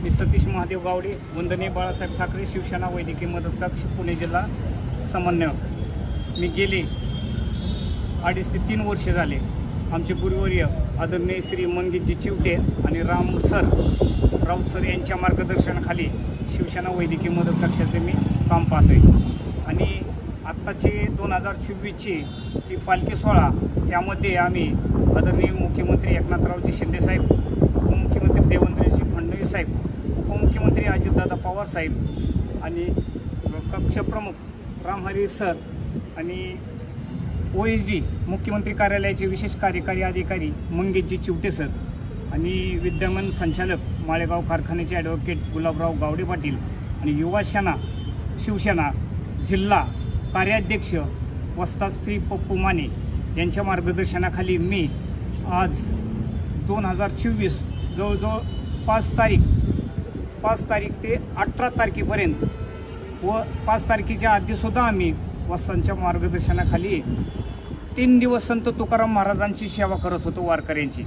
मी सतीश महादेव गावडे, वंदनीय बाळासाहेब ठाकरे शिवसेना वैद्यकीय मदत कक्ष पुणे जिल्हा समन्वयक। मी गेले 2.5 ते 3 वर्षे झाले आमचे गुरुवर्य आदरणीय श्री मंगेशजी चिवटे आणि राऊत सर यांच्या मार्गदर्शनाखाली शिवसेना वैद्यकीय मदत कक्षाचे मी काम पाहतोय। आणि आत्ताचे 2024ची ही पालखी सोहळा, त्यामध्ये आम्ही आदरणीय मुख्यमंत्री एकनाथरावजी शिंदे साहेब, उपमुख्यमंत्री देवेंद्रजी फडणवीस साहेब, उपमुख्यमंत्री अजितदादा पवार साहेब आणि कक्षप्रमुख रामहरी सर आणि OSD मुख्यमंत्री कार्यालयाचे विशेष कार्यकारी अधिकारी मंगेशजी चिवटे सर आणि विद्यमान संचालक माळेगाव कारखान्याचे ॲडव्होकेट गुलाबराव गावडे पाटील आणि युवा सेना शिवसेना जिल्हा कार्याध्यक्ष वस्ताद श्री पप्पू माने यांच्या मार्गदर्शनाखाली मी आज 2024 जवळजवळ 5 तारीख ते 18 तारखेपर्यंत व 5 तारखेच्या आधीसुद्धा आम्ही वस्तांच्या मार्गदर्शनाखाली 3 दिवस संत तुकाराम महाराजांची सेवा करत होतो वारकऱ्यांची।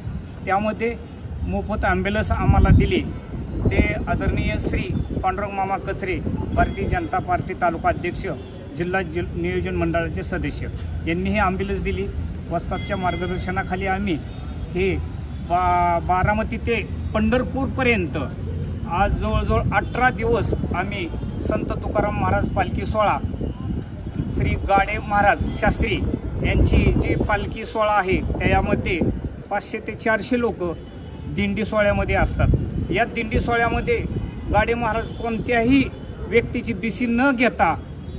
त्यामध्ये मोफत ॲम्ब्युलन्स आम्हाला दिली ते आदरणीय श्री पांडुरंग मामा कचरे, भारतीय जनता पार्टी तालुका अध्यक्ष, जिल्हा नियोजन मंडळाचे सदस्य यांनी ही ॲम्ब्युलन्स दिली। वस्तादच्या मार्गदर्शनाखाली आम्ही हे बारामती ते पंढरपूरपर्यंत आज जवळजवळ 18 दिवस आम्ही संत तुकाराम महाराज पालखी सोहळा, श्री गाडे महाराज शास्त्री यांची जी पालखी सोहळा आहे त्यामध्ये 500 ते 400 लोक दिंडी सोहळ्यामध्ये असतात। या दिंडी सोहळ्यामध्ये गाडे महाराज कोणत्याही व्यक्तीची बिसी न घेता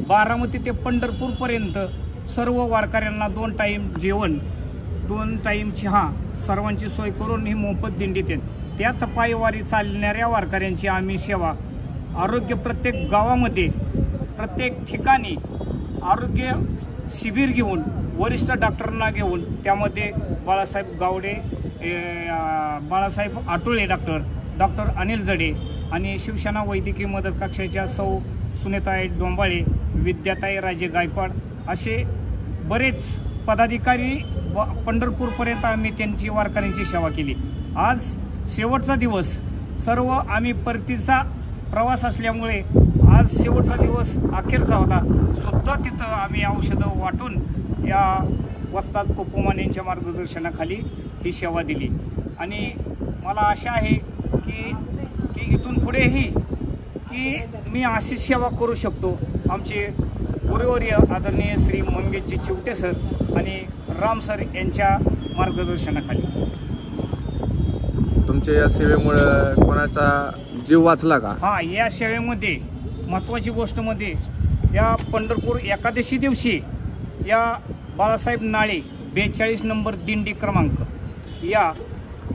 बारामती ते पंढरपूरपर्यंत सर्व वारकऱ्यांना 2 टाईम जेवण, 2 टाईम चहा सर्वांची सोय करून ही मोफत दिंडी देतात। त्याच पायवारी चालणाऱ्या वारकऱ्यांची आम्ही सेवा आरोग्य प्रत्येक गावामध्ये प्रत्येक ठिकाणी आरोग्य शिबिर घेऊन वरिष्ठ डॉक्टरांना घेऊन त्यामध्ये बाळासाहेब गावडे, बाळासाहेब आटोळे डॉक्टर अनिल जडे आणि शिवसेना वैद्यकीय मदत कक्षाच्या सौ सुनेताई डोंबाळे, विद्याताई राजे गायकवाड असे बरेच पदाधिकारी पंढरपूरपर्यंत आम्ही त्यांची वारकऱ्यांची सेवा केली। आज शेवटचा दिवस, सर्व आम्ही परतीचा प्रवास असल्यामुळे आज शेवटचा दिवस अखेरचा होता, सुद्धा तिथं आम्ही औषधं वाटून या वस्ताद पप्पू माने यांच्या मार्गदर्शनाखाली ही सेवा दिली। आणि मला आशा आहे की इथून पुढेही की मी अशी सेवा करू शकतो। आमचे गुरुवर्य आदरणीय श्री मंगेशजी चिवटे सर आणि राम सर यांच्या मार्गदर्शनाखाली। तुमच्या या सेवेमुळे कोणाचा जीव वाचला का? हां, या सेवेमध्ये महत्त्वाची गोष्ट म्हणजे या पंढरपूर एकादशी दिवशी या बाळासाहेब नाळे 42 नंबर दिंडी क्रमांक या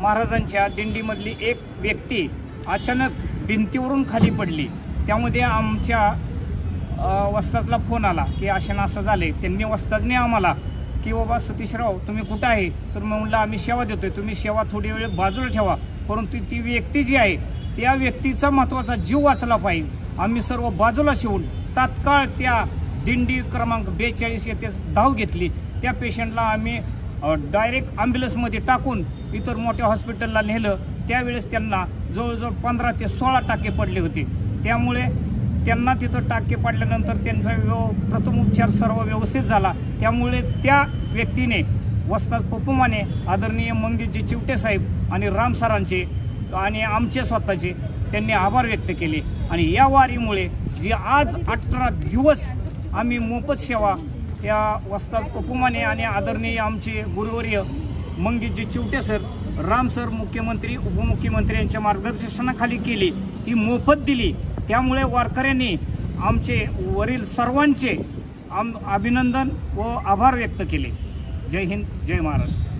महाराजांच्या दिंडीमधली एक व्यक्ती अचानक भिंतीवरून खाली पडली। त्यामध्ये आमच्या वस्तादला फोन आला की असं झाले। त्यांनी वस्तादने आम्हाला की बाबा सतीशराव तुम्ही कुठं आहे? तर मी म्हणलं आम्ही सेवा देतोय, तुम्ही सेवा थोडी वेळ बाजूला ठेवा, परंतु ती व्यक्ती जी आहे त्या व्यक्तीचा महत्त्वाचा जीव वाचला पाहिजे। आम्ही सर्व बाजूला शिवून तात्काळ त्या दिंडी क्रमांक 42 येथे धाव घेतली। त्या पेशंटला आम्ही डायरेक्ट ॲम्ब्युलन्समध्ये टाकून इतर मोठ्या हॉस्पिटलला नेलं। त्यावेळेस त्यांना जवळजवळ 15 ते 16 टाके पडले होते। त्यामुळे त्यांना तिथं टाके पडल्यानंतर त्यांचा प्रथम उपचार सर्व व्यवस्थित झाला। त्यामुळे त्या व्यक्तीने वस्ताद पप्पू माने, आदरणीय मंगेशजी चिवटे साहेब आणि राम सरांचे आणि आमचे स्वतःचे त्यांनी आभार व्यक्त केले। आणि या वारीमुळे जी आज 18 दिवस आम्ही मोफत सेवा या वस्ताद पप्पू माने आणि आदरणीय आमचे गुरुवर्य मंगेशजी चिवटे सर, राम सर, मुख्यमंत्री उपमुख्यमंत्री यांच्या मार्गदर्शनाखाली केली, ही मोफत दिली। त्यामुळे वारकऱ्यांनी आमचे वरील सर्वांचे अभिनंदन व आभार व्यक्त केले। जय हिंद, जय महाराष्ट्र।